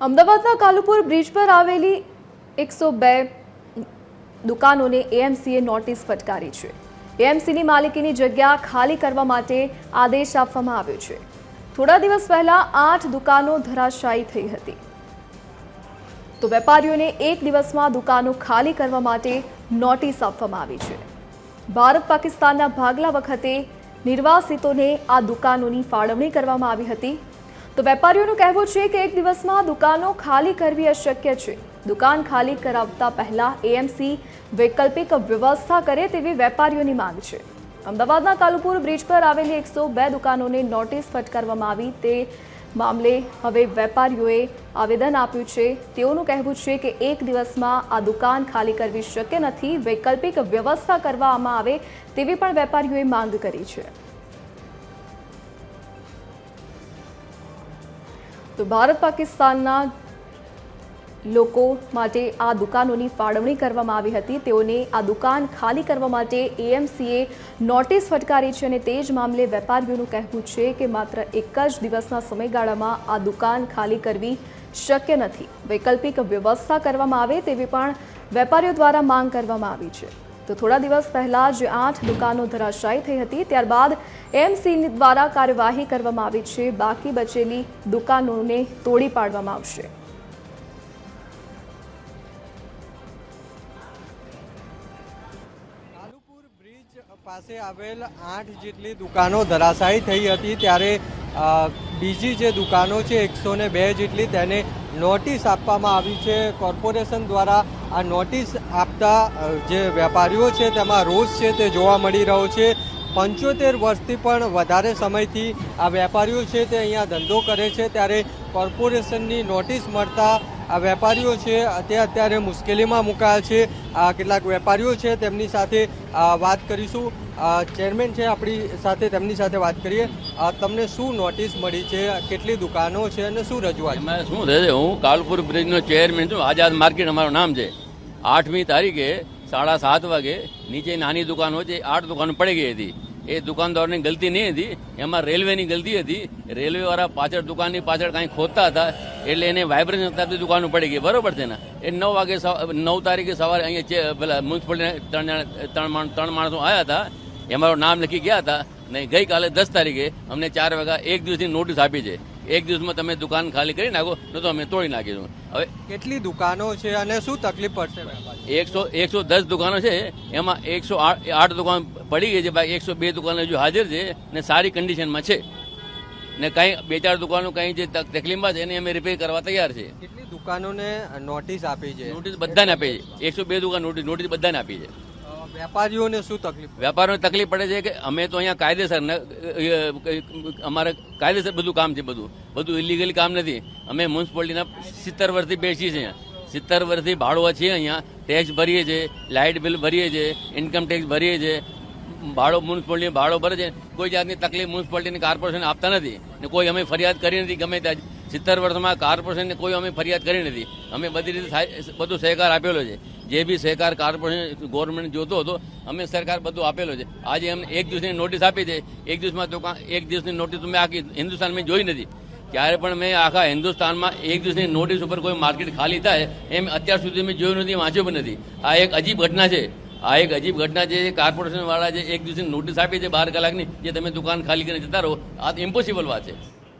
અમદાવાદના કાલુપુર બ્રિજ પર આવેલી 102 દુકાનોને એએમસીએ નોટિસ ફટકારી છે। એએમસીની માલિકીની જગ્યા ખાલી કરવા માટે આદેશ આપવામાં આવ્યો છે। થોડા દિવસ પહેલા 8 દુકાનો ધરાશાયી થઈ હતી, તો વેપારીઓને એક દિવસમાં દુકાનો ખાલી કરવા માટે નોટિસ આપવામાં આવી છે। ભારત પાકિસ્તાનના ભાગલા વખતે નિર્વાસિતોને આ દુકાનોની ફાળવણી કરવામાં આવી હતી, તો વેપારીઓનું કહેવું છે કે એક દિવસમાં દુકાનો ખાલી કરવી અશક્ય છે। દુકાન ખાલી કરાવતા પહેલા એએમસી વૈકલ્પિક વ્યવસ્થા કરે તેવી વેપારીઓની માંગ છે। અમદાવાદના કાલુપુર બ્રિજ પર આવેલી 102 દુકાનોને નોટિસ ફટકારવામાં આવી, તે મામલે હવે વેપારીઓએ આવેદન આપ્યું છે। તેઓનું કહેવું છે કે એક દિવસમાં આ દુકાન ખાલી કરવી શક્ય નથી, વૈકલ્પિક વ્યવસ્થા કરવામાં આવે તેવી પણ વેપારીઓએ માંગ કરી છે। તો ભારત પાકિસ્તાનના લોકો માટે આ દુકાનોની ફાળવણી કરવામાં આવી હતી, તેઓને આ દુકાન ખાલી કરવા માટે એએમસીએ નોટિસ ફટકારી છે અને તે જ મામલે વેપારીઓનું કહેવું છે કે માત્ર એક જ દિવસના સમયગાળામાં આ દુકાન ખાલી કરવી શક્ય નથી, વૈકલ્પિક વ્યવસ્થા કરવામાં આવે તેવી પણ વેપારીઓ દ્વારા માંગ કરવામાં આવી છે। તો થોડા દિવસ પહેલા જે 8 દુકાનો ધરાશાયી થઈ હતી, ત્યારબાદ એએમસી દ્વારા કાર્યવાહી કરવામાં આવી છે। બાકી બચેલી દુકાનોને તોડી પાડવામાં આવશે। કાલુપુર બ્રિજ પાસે આવેલ 8 જેટલી દુકાનો ધરાશાયી થઈ હતી, ત્યારે બીજી જે દુકાનો છે 102 જેટલી, તેને નોટિસ આપવામાં આવી છે કોર્પોરેશન દ્વારા। આ નોટિસ આપતા જે વેપારીઓ છે તેમાં રોષ છે તે જોવા મળી રહ્યો છે। 75 વર્ષથી પણ વધારે સમયથી આ વેપારીઓ છે તે અહીંયા ધંધો કરે છે, ત્યારે કોર્પોરેશનની નોટિસ મળતા આ વેપારીઓ છે તે અત્યારે મુશ્કેલીમાં મુકાયા છે। કેટલાક વેપારીઓ છે તેમની સાથે વાત કરીશું। ચેરમેન છે આપણી સાથે, તેમની સાથે વાત કરીએ। તમને શું નોટિસ મળી છે, કેટલી દુકાનો છે અને શું રજૂઆત? એમાં શું થશે, હું કાલુપુર બ્રિજનો ચેરમેન છું। આઝાદ માર્કેટ અમારું નામ છે। 8મી તારીખે 7:30 વાગે નીચે નાની દુકાનો છે, 8 દુકાનો પડી ગઈ હતી। એ દુકાનદારોની ગલતી નહીં હતી, એમાં રેલવેની ગલતી હતી। રેલવેવાળા પાછળ દુકાનની પાછળ કાંઈ ખોદતા હતા, એટલે એને વાઇબ્રેશન થતી દુકાનો પડી ગઈ, બરોબર છે ને। એ 9 વાગે 9 તારીખે સવારે અહીંયા પેલા મ્યુનિસિપાલિટીના 3 માણસો આવ્યા હતા, એમારું નામ લખી ગયા હતા ને ગઈકાલે 10 તારીખે અમને 4 વાગ્યા એક દિવસની નોટિસ આપી છે। એક દિવસમાં તમે દુકાન ખાલી કરી નાખો, ન તો અમે તોડી નાખીશું। હવે કેટલી દુકાનો છે અને શું તકલીફ પડશે? 110 દુકાનો છે, એમાં 108 દુકાન પડી ગઈ છે, બાકી 102 દુકાનો હજુ હાજર છે ને સારી કન્ડિશનમાં છે ને કાંઈ 2-4 દુકાનો કાંઈ જે તકલીફમાં છે એને અમે રિપેર કરવા તૈયાર છે। કેટલી દુકાનોને નોટિસ આપી છે? નોટિસ બધાને આપી છે, 102 દુકાન નોટિસ બધાને આપી છે। વેપારીઓને શું તકલીફ? વેપારીઓને તકલીફ પડે છે કે અમે તો અહીંયા કાયદેસર અમારે કાયદેસર બધું કામ છે, બધું ઇલીગલી કામ નથી। અમે મ્યુનિસિપાલિટીના 70 વર્ષથી બેસીએ છીએ, 70 વર્ષથી ભાડું છે, અહીંયા ટેક્સ ભરીએ છીએ, લાઇટ બિલ ભરીએ છીએ, ઇન્કમ ટેક્સ ભરીએ છીએ, ભાડો મ્યુનિસિપાલિટી ભાડો ભરે છે। કોઈ જાતની તકલીફ મ્યુનિસિપાલિટીની કોર્પોરેશન આપતા નથી ને કોઈ અમે ફરિયાદ કરી નથી। ગમે ત્યાં 70 વર્ષમાં કોર્પોરેશનને કોઈ અમે ફરિયાદ કરી નથી। અમે બધી રીતે બધો સહકાર આપેલો છે, જે બી સહકાર કોર્પોરેશન ગવર્મેન્ટ જોતો હતો અમે સરકાર બધું આપેલો છે। આજે અમને એક દિવસની નોટિસ આપી છે, એક દિવસમાં દુકાન એક દિવસની નોટિસ મેં આખી હિન્દુસ્તાનમાં જોઈ નથી। ક્યારે પણ મેં આખા હિન્દુસ્તાનમાં એક દિવસની નોટિસ ઉપર કોઈ માર્કેટ ખાલી થાય એમ અત્યાર સુધી મેં જોયું નથી, વાંચ્યું પણ નથી। આ એક અજીબ ઘટના છે, આ એક અજીબ ઘટના છે। કોર્પોરેશન વાળા જે એક દિવસની નોટિસ આપી છે 12 કલાકની, જે તમે દુકાન ખાલી કરીને જતા રહો, આ ઇમ્પોસિબલ વાત છે।